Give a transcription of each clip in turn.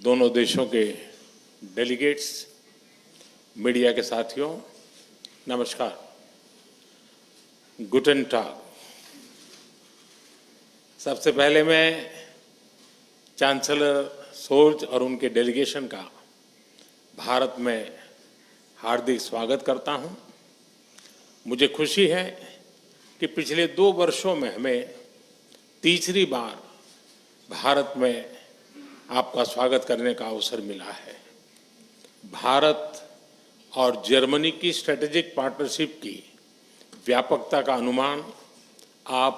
दोनों देशों के डेलीगेट्स, मीडिया के साथियों, नमस्कार। गुटेन टाग। सबसे पहले मैं चांसलर सोर्ज और उनके डेलीगेशन का भारत में हार्दिक स्वागत करता हूं। मुझे खुशी है कि पिछले 2 वर्षों में हमें तीसरी बार भारत में आपका स्वागत करने का अवसर मिला है। भारत और जर्मनी की स्ट्रेटेजिक पार्टनरशिप की व्यापकता का अनुमान आप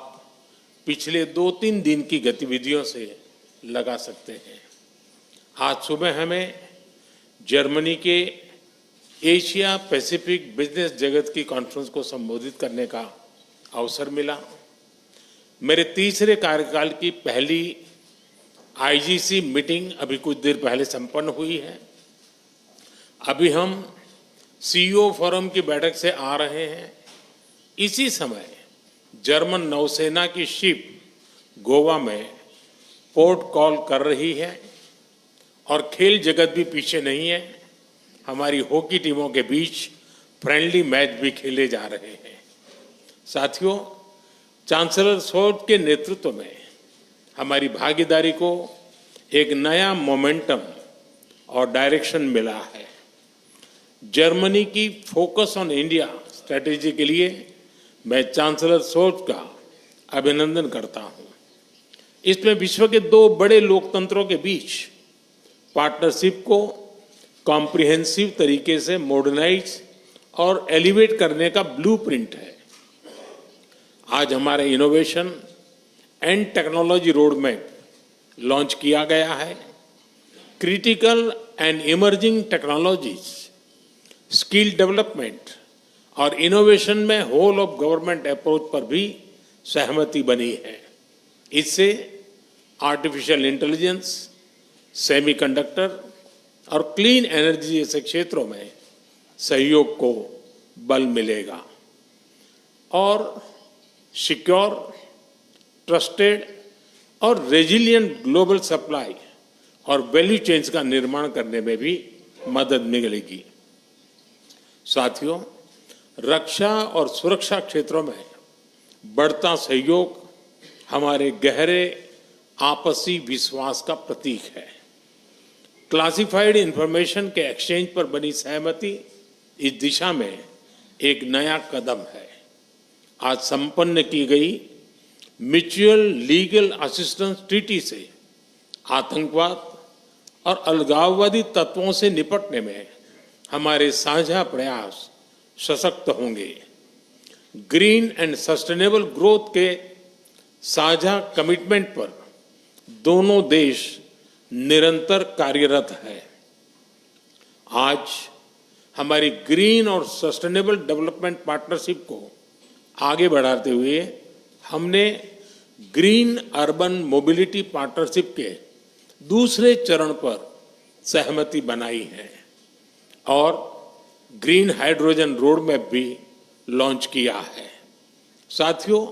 पिछले 2-3 दिन की गतिविधियों से लगा सकते हैं। आज सुबह हमें जर्मनी के एशिया पैसिफिक बिजनेस जगत की कॉन्फ्रेंस को संबोधित करने का अवसर मिला। मेरे तीसरे कार्यकाल की पहली आईजीसी मीटिंग अभी कुछ देर पहले संपन्न हुई है। अभी हम सीईओ फोरम की बैठक से आ रहे हैं। इसी समय जर्मन नौसेना की शिप गोवा में पोर्ट कॉल कर रही है और खेल जगत भी पीछे नहीं है। हमारी हॉकी टीमों के बीच फ्रेंडली मैच भी खेले जा रहे हैं। साथियों, चांसलर सोर्ज के नेतृत्व में हमारी भागीदारी को एक नया मोमेंटम और डायरेक्शन मिला है। जर्मनी की फोकस ऑन इंडिया स्ट्रैटेजी के लिए मैं चांसलर सोर्ज का अभिनंदन करता हूं। इसमें विश्व के 2 बड़े लोकतंत्रों के बीच पार्टनरशिप को कॉम्प्रिहेंसिव तरीके से मॉडर्नाइज और एलिवेट करने का ब्लूप्रिंट है। आज हमारे innovation and technology road map launch किया गया है। Critical and emerging technologies, skill development और इनोवेशन में होल ऑफ गवर्नमेंट अप्रोच पर भी सहमति बनी है। इससे आर्टिफिशियल इंटेलिजेंस, सेमीकंडक्टर और क्लीन एनर्जी जैसे क्षेत्रों में सहयोग को बल मिलेगा और सिक्योर, ट्रस्टेड और रेजिलिएंट ग्लोबल सप्लाई और वैल्यू चेन्स का निर्माण करने में भी मदद मिलेगी। साथियों, रक्षा और सुरक्षा क्षेत्रों में बढ़ता सहयोग हमारे गहरे आपसी विश्वास का प्रतीक है। क्लासिफाइड इंफॉर्मेशन के एक्सचेंज पर बनी सहमति इस दिशा में एक नया कदम है। आज संपन्न की गई म्यूचुअल लीगल असिस्टेंस ट्रीटी से आतंकवाद और अलगाववादी तत्वों से निपटने में हमारे साझा प्रयास सशक्त होंगे। ग्रीन एंड सस्टेनेबल ग्रोथ के साझा कमिटमेंट पर दोनों देश निरंतर कार्यरत है। आज हमारी ग्रीन और सस्टेनेबल डेवलपमेंट पार्टनरशिप को आगे बढ़ाते हुए हमने ग्रीन अर्बन मोबिलिटी पार्टनरशिप के दूसरे चरण पर सहमति बनाई है और ग्रीन हाइड्रोजन रोड मैप भी लॉन्च किया है। साथियों,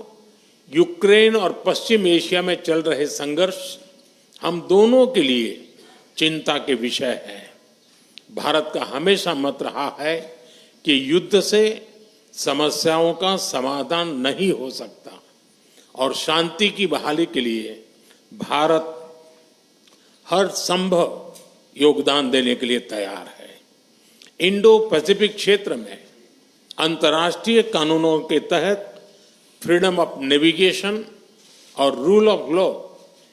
यूक्रेन और पश्चिम एशिया में चल रहे संघर्ष हम दोनों के लिए चिंता के विषय है। भारत का हमेशा मत रहा है कि युद्ध से समस्याओं का समाधान नहीं हो सकता और शांति की बहाली के लिए भारत हर संभव योगदान देने के लिए तैयार है। इंडो पैसिफिक क्षेत्र में अंतर्राष्ट्रीय कानूनों के तहत फ्रीडम ऑफ नेविगेशन और रूल ऑफ लॉ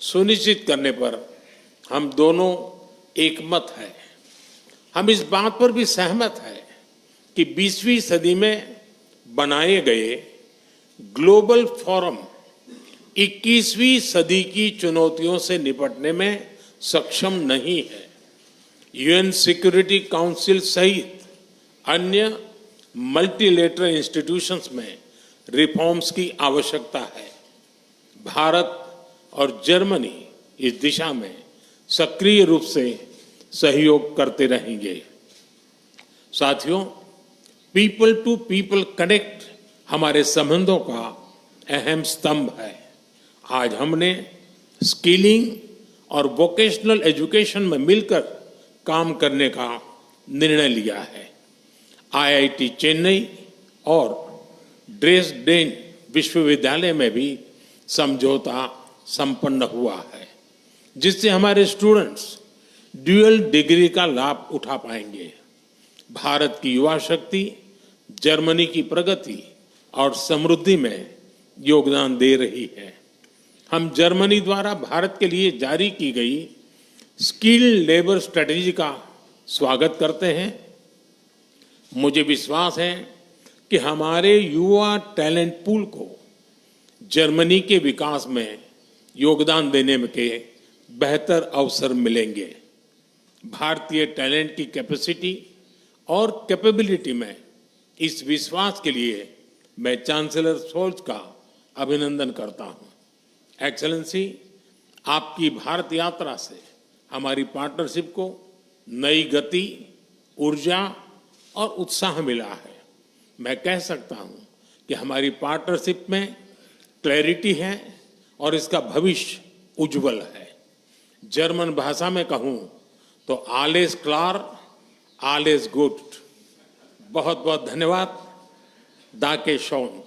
सुनिश्चित करने पर हम दोनों एकमत हैं। हम इस बात पर भी सहमत हैं कि 20वीं सदी में बनाए गए ग्लोबल फोरम 21वीं सदी की चुनौतियों से निपटने में सक्षम नहीं है। यूएन सिक्योरिटी काउंसिल सहित अन्य मल्टीलेटरल इंस्टीट्यूशंस में रिफॉर्म्स की आवश्यकता है। भारत और जर्मनी इस दिशा में सक्रिय रूप से सहयोग करते रहेंगे। साथियों, पीपल टू पीपल कनेक्ट हमारे संबंधों का अहम स्तंभ है। आज हमने स्किलिंग और वोकेशनल एजुकेशन में मिलकर काम करने का निर्णय लिया है। आईआईटी चेन्नई और ड्रेसडेन विश्वविद्यालय में भी समझौता संपन्न हुआ है, जिससे हमारे स्टूडेंट्स ड्यूअल डिग्री का लाभ उठा पाएंगे। भारत की युवा शक्ति जर्मनी की प्रगति और समृद्धि में योगदान दे रही है। हम जर्मनी द्वारा भारत के लिए जारी की गई स्किल्ड लेबर स्ट्रेटेजी का स्वागत करते हैं। मुझे विश्वास है कि हमारे युवा टैलेंट पूल को जर्मनी के विकास में योगदान देने के बेहतर अवसर मिलेंगे। भारतीय टैलेंट की कैपेसिटी और कैपेबिलिटी में इस विश्वास के लिए मैं चांसलर शोल्ज का अभिनंदन करता हूं। एक्सेलेंसी, आपकी भारत यात्रा से हमारी पार्टनरशिप को नई गति, ऊर्जा और उत्साह मिला है। मैं कह सकता हूं कि हमारी पार्टनरशिप में क्लैरिटी है और इसका भविष्य उज्जवल है। जर्मन भाषा में कहूं तो आलेस क्लार, आलेस गुड। बहुत बहुत धन्यवाद। दाके शोन।